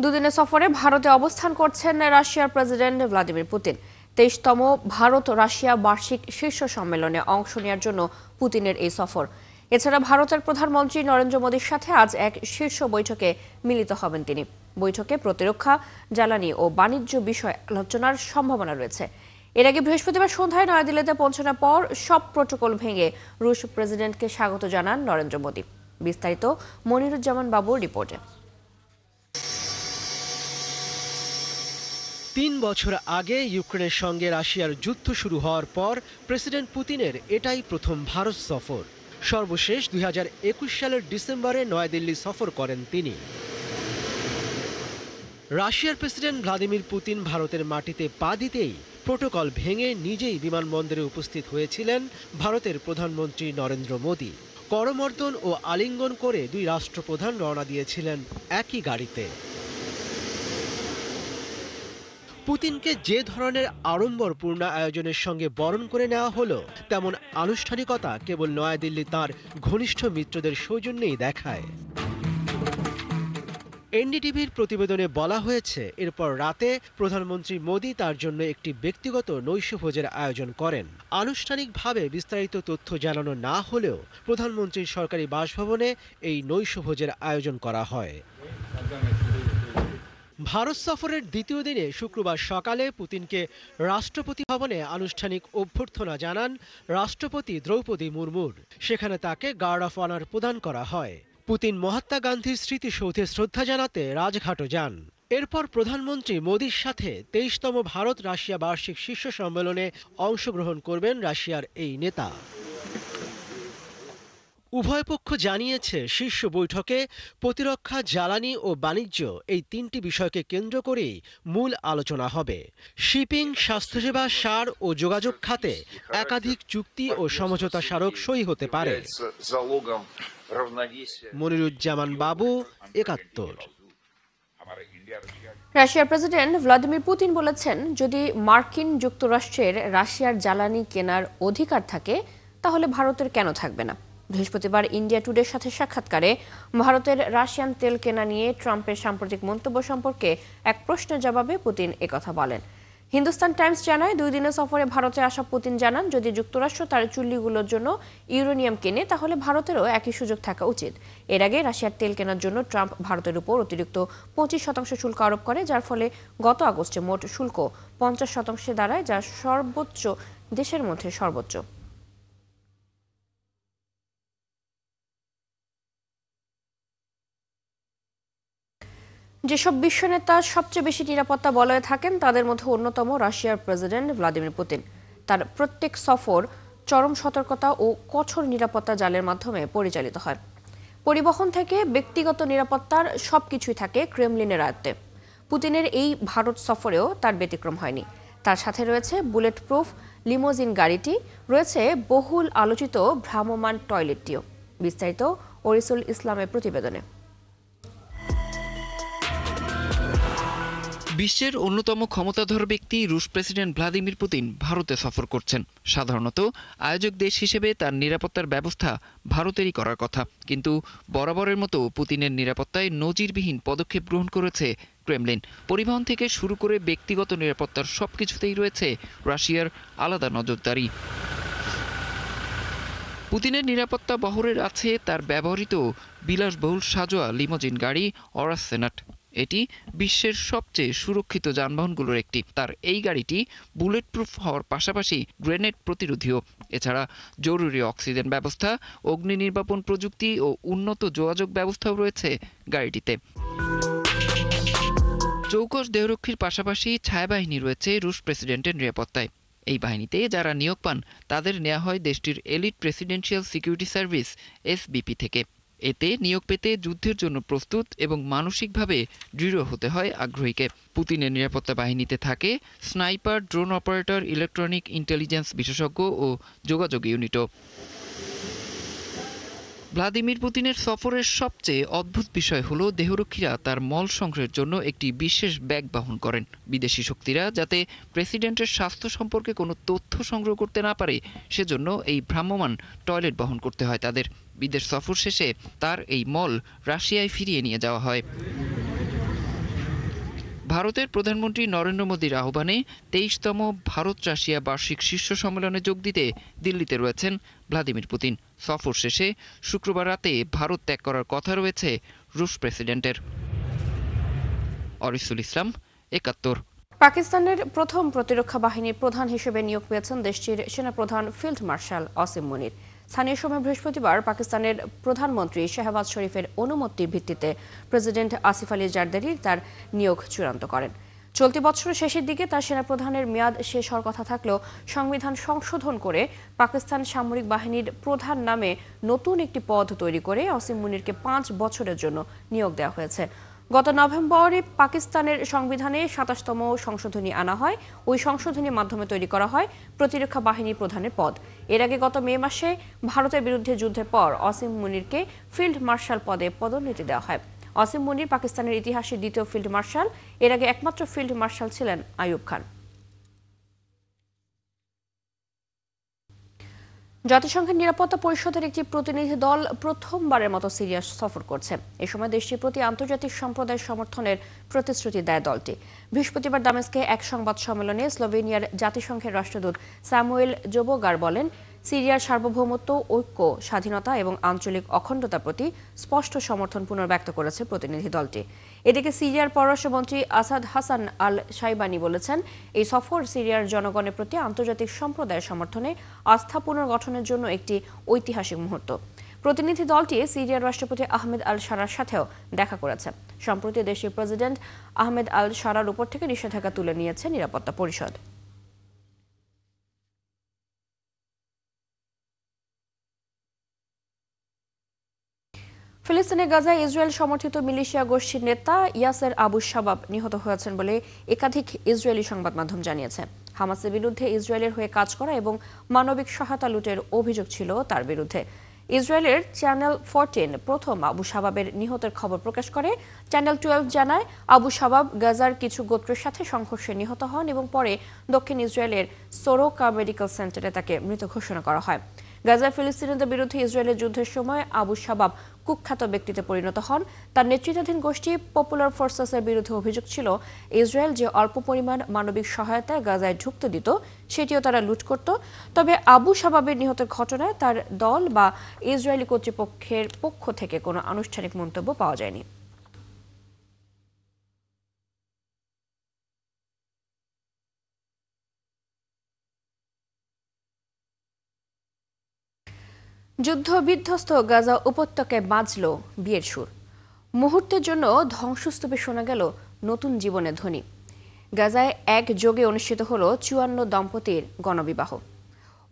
দুদিনের সফরে ভারতে অবস্থান করছেন রাশিয়ার প্রেসিডেন্ট ভ্লাদিমির পুতিন। 23তম ভারত রাশিয়া বার্ষিক শীর্ষ সম্মেলনে অংশ নেওয়ার জন্য পুতিনের এই সফর। এছাড়া ভারতের প্রধানমন্ত্রী নরেন্দ্র মোদীর সাথে আজ এক শীর্ষ বৈঠকে মিলিত হবেন তিনি। বৈঠকে প্রতিরক্ষা, জ্বালানি ও বাণিজ্য বিষয়ে আলোচনার সম্ভাবনা রয়েছে। এর আগে বৃহস্পতিবার সন্ধ্যায় নয়াদিল্লিতে পৌঁছানোর পর সব প্রটোকল ভেঙে রুশ প্রেসিডেন্টকে স্বাগত জানান নরেন্দ্র মোদী। বিস্তারিত মনিরুজ্জামান বাবুর রিপোর্টে। ৩ বছর আগে ইউক্রেনের সঙ্গে রাশিয়ার যুদ্ধ শুরু হওয়ার পর প্রেসিডেন্ট পুতিনের এটাই প্রথম ভারত সফর। সর্বশেষ 2021 সালের ডিসেম্বরে নয়াদিল্লি সফর করেন তিনি। রাশিয়ার প্রেসিডেন্ট ভ্লাদিমির পুতিন ভারতের মাটিতে পা দিতেই প্রোটোকল ভেঙে নিজেই বিমানবন্দরে উপস্থিত হয়েছিলেন ভারতের প্রধানমন্ত্রী নরেন্দ্র মোদী। করমর্দন ও আলিঙ্গন করে দুই রাষ্ট্রপ্রধান রওনা দিয়েছিলেন একই গাড়িতে। পুতিনকে যে ধরনের আড়ম্বরপূর্ণ আয়োজনের সঙ্গে বরণ করে নেওয়া হলো, তেমন আনুষ্ঠানিকতা কেবল নয়াদিল্লি তার ঘনিষ্ঠ মিত্রদের সৌজন্যেই দেখায়। এনডিটিভির প্রতিবেদনে বলা হয়েছে, এরপর রাতে প্রধানমন্ত্রী মোদী তার জন্য একটি ব্যক্তিগত নৈশভোজের আয়োজন করেন। আনুষ্ঠানিকভাবে বিস্তারিত তথ্য জানানো না হলেও প্রধানমন্ত্রীর সরকারি বাসভবনে এই নৈশভোজের আয়োজন করা হয়। ভারত সফরের দ্বিতীয় দিনে শুক্রবার সকালে পুতিনকে রাষ্ট্রপতি ভবনে আনুষ্ঠানিক অভ্যর্থনা জানান রাষ্ট্রপতি দ্রৌপদী মুর্মুর। সেখানে তাকে গার্ড অফ অনার প্রদান করা হয়। পুতিন মহাত্মা গান্ধীর স্মৃতিসৌধে শ্রদ্ধা জানাতে রাজঘাটও যান। এরপর প্রধানমন্ত্রী মোদীর সাথে 23তম ভারত রাশিয়া বার্ষিক শীর্ষ সম্মেলনে অংশগ্রহণ করবেন রাশিয়ার এই নেতা। উভয় পক্ষ জানিয়েছে, শীর্ষ বৈঠকে প্রতিরক্ষা, জ্বালানি ও বাণিজ্য এই তিনটি বিষয়কে কেন্দ্র করেই মূল আলোচনা হবে। শিপিং, স্বাস্থ্যসেবা, সার ও যোগাযোগ খাতে একাধিক চুক্তি ও সমঝোতা স্মারক সই হতে পারে। মনিরুজ্জামান বাবু, ৭১। রাশিয়ার প্রেসিডেন্ট ভ্লাদিমির পুতিন বলেছেন, যদি মার্কিন যুক্তরাষ্ট্রের রাশিয়ার জ্বালানি কেনার অধিকার থাকে তাহলে ভারতের কেন থাকবে না। বৃহস্পতিবার ইন্ডিয়া টুডের সাথে সাক্ষাৎকারে ভারতের রাশিয়ান তেল কেনা নিয়ে ট্রাম্পের সাম্প্রতিক মন্তব্য সম্পর্কে এক প্রশ্নের জবাবে পুতিন একথা বলেন। হিন্দুস্তান টাইমস জানায়, 2 দিনের সফরে ভারতে আসা পুতিন জানান, যদি যুক্তরাষ্ট্র তার চুল্লিগুলোর জন্য ইউরেনিয়াম কেনে তাহলে ভারতেরও একই সুযোগ থাকা উচিত। এর আগে রাশিয়ার তেল কেনার জন্য ট্রাম্প ভারতের উপর অতিরিক্ত 25% শুল্ক আরোপ করে, যার ফলে গত আগস্টে মোট শুল্ক 50% দাঁড়ায়, যা সর্বোচ্চ দেশের মধ্যে সর্বোচ্চ। যেসব বিশ্ব নেতা সবচেয়ে বেশি নিরাপত্তা বলয়ে থাকেন তাদের মধ্যে অন্যতম রাশিয়ার প্রেসিডেন্ট ভ্লাদিমির পুতিন। তার প্রত্যেক সফর চরম সতর্কতা ও কঠোর নিরাপত্তা জালের মাধ্যমে পরিচালিত হয়। পরিবহন থেকে ব্যক্তিগত নিরাপত্তার সবকিছুই থাকে ক্রেমলিনের আয়ত্তে। পুতিনের এই ভারত সফরেও তার ব্যতিক্রম হয়নি। তার সাথে রয়েছে বুলেট প্রুফ লিমোজিন গাড়িটি, রয়েছে বহুল আলোচিত ভ্রাম্যমাণ টয়লেটটিও। বিস্তারিত ওরিসুল ইসলামের প্রতিবেদনে। বিশ্বের অন্যতম ক্ষমতাধর ব্যক্তি রুশ প্রেসিডেন্ট ভ্লাদিমির পুতিন ভারতে সফর করছেন। সাধারণত আয়োজক দেশ হিসেবে তার নিরাপত্তার ব্যবস্থা ভারতেরই করার কথা, কিন্তু বরাবরের মতো পুতিনের নিরাপত্তায় নজিরবিহীন পদক্ষেপ গ্রহণ করেছে ক্রেমলিন। পরিবহন থেকে শুরু করে ব্যক্তিগত নিরাপত্তার সবকিছুতেই রয়েছে রাশিয়ার আলাদা নজরদারি। পুতিনের নিরাপত্তা বহরের আছে তার ব্যবহৃত বিলাসবহুল সাজোয়া লিমোজিন গাড়ি অরাস সেনাট। এটি বিশ্বের সবচেয়ে সুরক্ষিত যানবাহনগুলোর একটি। তার এই গাড়িটি বুলেট প্রুফ হওয়ার পাশাপাশি গ্রেনেড প্রতিরোধীও। এছাড়া জরুরি অক্সিজেন ব্যবস্থা, অগ্নি নির্বাপন প্রযুক্তি ও উন্নত যোগাযোগ ব্যবস্থাও রয়েছে গাড়িটিতে। চৌকস দেহরক্ষীর পাশাপাশি ছায়াবাহিনী রয়েছে রুশ প্রেসিডেন্টের নিরাপত্তায়। এই বাহিনীতে যারা নিয়োগ পান তাদের নেওয়া হয় দেশটির elite presidential security service SBP থেকে। এতে নিয়োগ পেতে যুদ্ধের জন্য প্রস্তুত এবং মানসিকভাবে দৃঢ় হতে হয় আগ্রহীকে। পুতিনের নিরাপত্তা বাহিনীতে থাকে sniper, drone operator, electronic intelligence বিশেষজ্ঞ ও যোগাযোগ ইউনিটও। ভ্লাদিমির পুতিনের সফরের সবচেয়ে অদ্ভুত বিষয় হলো দেহরক্ষীরা তার মল সংগ্রহের জন্য একটি বিশেষ ব্যাগ বহন করেন। বিদেশি শক্তিরা যাতে প্রেসিডেন্টের স্বাস্থ্য সম্পর্কে কোনো তথ্য সংগ্রহ করতে না পারে সেজন্য এই ভ্রাম্যমাণ টয়লেট বহন করতে হয় তাদের। বিদেশ সফর শেষে তার এই মল রাশিয়ায় ফিরিয়ে নিয়ে যাওয়া হয়। ভারতের প্রধানমন্ত্রী নরেন্দ্র মোদীর আহ্বানে 23তম ভারত রাশিয়া বার্ষিক শীর্ষ সম্মেলনে যোগ দিতে দিল্লিতে রয়েছেন ভ্লাদিমির পুতিন। সফর শেষে শুক্রবার রাতে ভারত ত্যাগ করার কথা রয়েছে রুশ প্রেসিডেন্টের। অরিসুল ইসলাম, ৭১। পাকিস্তানের প্রথম প্রতিরক্ষা বাহিনীর প্রধান হিসেবে নিয়োগ পেয়েছেন দেশটির সেনাপ্রধান ফিল্ড মার্শাল আসিম মুনির। স্থানীয় সময় বৃহস্পতিবার পাকিস্তানের প্রধানমন্ত্রী শাহবাজ শরীফের অনুমতির ভিত্তিতে প্রেসিডেন্ট আসিফ আলী জারদারি তার নিয়োগ চূড়ান্ত করেন। চলতি বছরের শেষের দিকে তার সেনাপ্রধানের মেয়াদ শেষ হওয়ার কথা থাকলেও সংবিধান সংশোধন করে পাকিস্তান সামরিক বাহিনীর প্রধান নামে নতুন একটি পদ তৈরি করে আসিম মুনিরকে 5 বছরের জন্য নিয়োগ দেওয়া হয়েছে। গত নভেম্বরে পাকিস্তানের সংবিধানে 27তম সংশোধনী আনা হয়। ওই সংশোধনীর মাধ্যমে তৈরি করা হয় প্রতিরক্ষা বাহিনীর প্রধানের পদ। এর আগে গত মে মাসে ভারতের বিরুদ্ধে যুদ্ধের পর আসিম মুনিরকে ফিল্ড মার্শাল পদে পদোন্নতি দেওয়া হয়। আসিম মুনির পাকিস্তানের ইতিহাসে দ্বিতীয় ফিল্ড মার্শাল। এর আগে একমাত্র ফিল্ড মার্শাল ছিলেন আইয়ুব খান। জাতিসংঘের নিরাপত্তা পরিষদের একটি প্রতিনিধি দল প্রথমবারের মতো সিরিয়া সফর করছে। এ সময় দেশটির প্রতি আন্তর্জাতিক সম্প্রদায়ের সমর্থনের প্রতিশ্রুতি দেয় দলটি। বৃহস্পতিবার দামেস্কে এক সংবাদ সম্মেলনে স্লোভেনিয়ার জাতিসংঘের রাষ্ট্রদূত স্যামুয়েল জোবোগার বলেন, সিরিয়ার সার্বভৌমত্ব, ঐক্য, স্বাধীনতা এবং আঞ্চলিক অখণ্ডতার প্রতি স্পষ্ট সমর্থন পুনর্ব্যক্ত করেছে প্রতিনিধি দলটি। এদিকে সিরিয়ার পররাষ্ট্রমন্ত্রী আসাদ হাসান আল শাইবানি বলেছেন, এই সফর সিরিয়ার জনগণের প্রতি আন্তর্জাতিক সম্প্রদায়ের সমর্থনে আস্থা পুনর্গঠনের জন্য একটি ঐতিহাসিক মুহূর্ত। প্রতিনিধি দলটি সিরিয়ার রাষ্ট্রপতি আহমেদ আল শারার সাথেও দেখা করেছে। সম্প্রতি দেশটির প্রেসিডেন্ট আহমেদ আল শারার উপর থেকে নিষেধাজ্ঞা তুলে নিয়েছে নিরাপত্তা পরিষদ। ফিলিস্তিনের গাজায় ইসরায়েল সমর্থিত মিলিশিয়া গোষ্ঠীর নেতা ইয়াসের আবু শাবাব নিহত হয়েছেন বলে একাধিক ইসরায়েলি সংবাদ মাধ্যম জানিয়েছে। হামাসের বিরুদ্ধে ইসরায়েলের হয়ে কাজ করা এবং মানবিক সহায়তা লুটের অভিযোগ ছিল তার বিরুদ্ধে। ইসরায়েলের চ্যানেল 14 প্রথম আবু শাবাবের নিহতের খবর প্রকাশ করে। চ্যানেল 12 জানায়, আবু শাবাব গাজার কিছু গোত্রের সাথে সংঘর্ষে নিহত হন এবং পরে দক্ষিণ ইসরায়েলের সোরোকা মেডিকেল সেন্টারে তাকে মৃত ঘোষণা করা হয়। গাজায় ফিলিস্তিনিদের বিরুদ্ধে ইসরায়েলের যুদ্ধের সময় আবু শাবাব কুখ্যাত ব্যক্তিতে পরিণত হন। তার নেতৃত্বাধীন গোষ্ঠী পপুলার ফোর্সেসের বিরুদ্ধে অভিযোগ ছিল, ইসরায়েল যে অল্প পরিমাণ মানবিক সহায়তায় গাজায় ঢুকতে দিত সেটিও তারা লুট করত। তবে আবু শাবাবের নিহতের ঘটনায় তার দল বা ইসরায়েলি কর্তৃপক্ষের পক্ষ থেকে কোনো আনুষ্ঠানিক মন্তব্য পাওয়া যায়নি। যুদ্ধ বিধ্বস্ত গাজা উপত্যকায় বাজল বিয়ের সুর। মুহূর্তের জন্য ধ্বংসস্তূপে শোনা গেল নতুন জীবনের ধ্বনি। গাজায় একযোগে অনুষ্ঠিত হল 54 দম্পতির গণবিবাহ।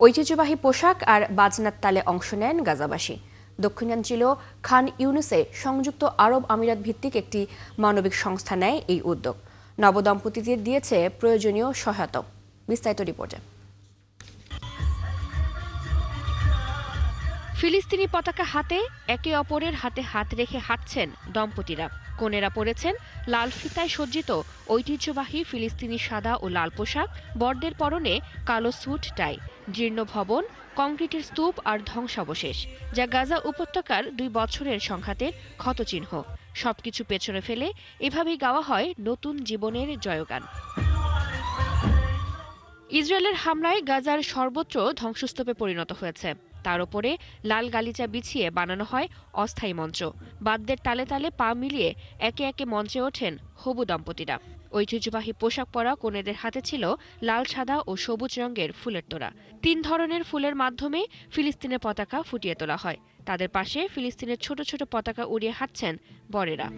ঐতিহ্যবাহী পোশাক আর বাজনার তালে অংশ নেন গাজাবাসী। দক্ষিণাঞ্চলীয় খান ইউনিসে সংযুক্ত আরব আমিরাত ভিত্তিক একটি মানবিক সংস্থা নেয় এই উদ্যোগ। নবদম্পতিদের দিয়েছে প্রয়োজনীয় সহায়তা। বিস্তারিত রিপোর্টে। ফিলিস্তিনি পতাকা হাতে একে অপরের হাতে হাত রেখে হাঁটছেন দম্পতিরা। কনেরা পরেছেন লাল ফিতায় সজ্জিত ঐতিহ্যবাহী ফিলিস্তিনি সাদা ও লাল পোশাক, বরদের পরনে কালো স্যুট টাই। জীর্ণ ভবন, কংক্রিটের স্তূপ আর ধ্বংসাবশেষ, যা গাজা উপত্যকার 2 বছরের সংঘাতের ক্ষতচিহ্ন। সবকিছু পেছনে ফেলে এভাবেই গাওয়া হয় নতুন জীবনের জয়গান। ইসরায়েলের হামলায় গাজার সর্বত্র ধ্বংসস্তূপে পরিণত হয়েছে। তার উপরে লাল গালিচা বিছিয়ে বানানো হয় অস্থায়ী মঞ্চ। বাদ্যের তালে তালে পা মিলিয়ে একে একে মঞ্চে ওঠেন হবু দম্পতিরা। ঐতিহ্যবাহী পোশাক পরা কনেদের হাতে ছিল লাল, সাদা ও সবুজ রঙের ফুলের তোড়া। 3 ধরনের ফুলের মাধ্যমে ফিলিস্তিনের পতাকা ফুটিয়ে তোলা হয়। তাদের পাশে ফিলিস্তিনের ছোট ছোট পতাকা উড়িয়ে হাঁটছেন বরেরা।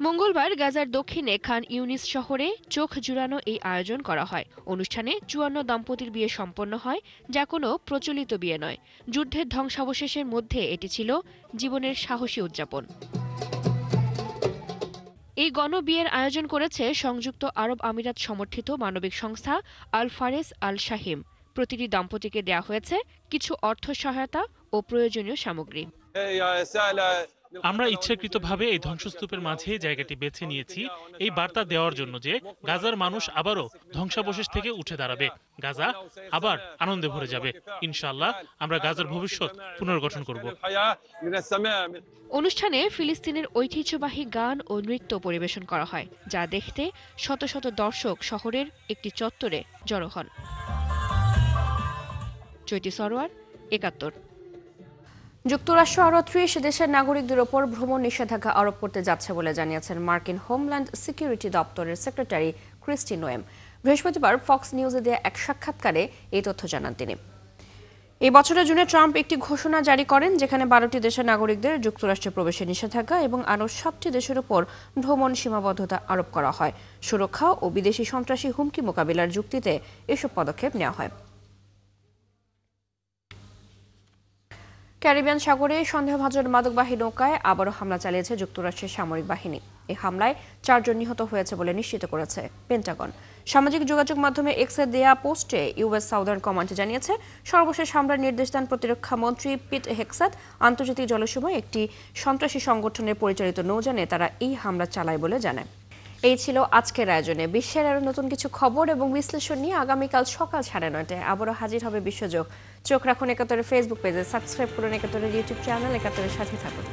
মঙ্গলবার গাজার দক্ষিণে খান ইউনিস শহরে চোখ জুড়ানো এই আয়োজন করা হয়। অনুষ্ঠানে 54 দম্পতির বিয়ে সম্পন্ন হয়, যা কোনো প্রচলিত বিয়ে নয়। যুদ্ধের ধ্বংসাবশেষের মধ্যে এটি ছিল জীবনের সাহসী উদযাপন। এই গণবিয়ের আয়োজন করেছে সংযুক্ত আরব আমিরাত সমর্থিত মানবিক সংস্থা আল ফারেস আল শাহিম। প্রতিটি দম্পতিকে দেয়া হয়েছে কিছু অর্থ সহায়তা ও প্রয়োজনীয় সামগ্রী। আমরা ইচ্ছাকৃতভাবে এই ধ্বংসস্তূপের মাঝে জায়গাটি বেছে নিয়েছি এই বার্তা দেওয়ার জন্য যে গাজার মানুষ আবারও ধ্বংসাবশেষ থেকে উঠে দাঁড়াবে, গাজা আবার আনন্দে ভরে যাবে। ইনশাআল্লাহ আমরা গাজার ভবিষ্যৎ পুনর্গঠন করব। অনুষ্ঠানে ফিলিস্তিনের ঐতিহ্যবাহী গান ও নৃত্য পরিবেশন করা হয়, যা দেখতে শত শত দর্শক শহরের একটি চত্বরে জড়ো হন। চৈতি সরোয়ার, ৭১। যুক্তরাষ্ট্র আরও ৩০ দেশের নাগরিকদের ওপর ভ্রমণ নিষেধাজ্ঞা আরোপ করতে যাচ্ছে বলে জানিয়েছেন মার্কিন হোমল্যান্ড সিকিউরিটি দপ্তরের সেক্রেটারি ক্রিস্টি নোয়েম। বৃহস্পতিবার ফক্স নিউজে দেয়া এক সাক্ষাৎকারে এই তথ্য জানান তিনি। এই বছরের জুনে ট্রাম্প একটি ঘোষণা জারি করেন, যেখানে ১২টি দেশের নাগরিকদের যুক্তরাষ্ট্রে প্রবেশের নিষেধাজ্ঞা এবং আরও ৭টি দেশের ওপর ভ্রমণ সীমাবদ্ধতা আরোপ করা হয়। সুরক্ষা ও বিদেশি সন্ত্রাসী হুমকি মোকাবিলার যুক্তিতে এসব পদক্ষেপ নেওয়া হয়। ক্যারিবিয়ান সাগরে সন্দেহভাজন মাদকবাহী নৌকায় আবারও হামলা চালিয়েছে যুক্তরাষ্ট্রের সামরিক বাহিনী। এই হামলায় ৪ জন নিহত হয়েছে বলে নিশ্চিত করেছে পেন্টাগন। সামাজিক যোগাযোগ মাধ্যমে এক্সে দেয়া পোস্টে ইউএস সাউদার্ন কমান্ড জানিয়েছে, সর্বশেষ হামলার নির্দেশ দেন প্রতিরক্ষা মন্ত্রী পিট হেক্সাট। আন্তর্জাতিক জলসীমায় একটি সন্ত্রাসী সংগঠনের পরিচালিত নৌযানে তারা এই হামলা চালায় বলে জানায়। এই ছিল আজকের আয়োজনে। বিশ্বের আরো নতুন কিছু খবর এবং বিশ্লেষণ নিয়ে আগামীকাল সকাল ৯:৩০ আবারও হাজির হবে বিশ্বযোগ। চোখ রাখুন ৭১-এর ফেসবুক পেজে, সাবস্ক্রাইব করুন ৭১-এর ইউটিউব চ্যানেল। ৭১-এর সাথে থাকুন।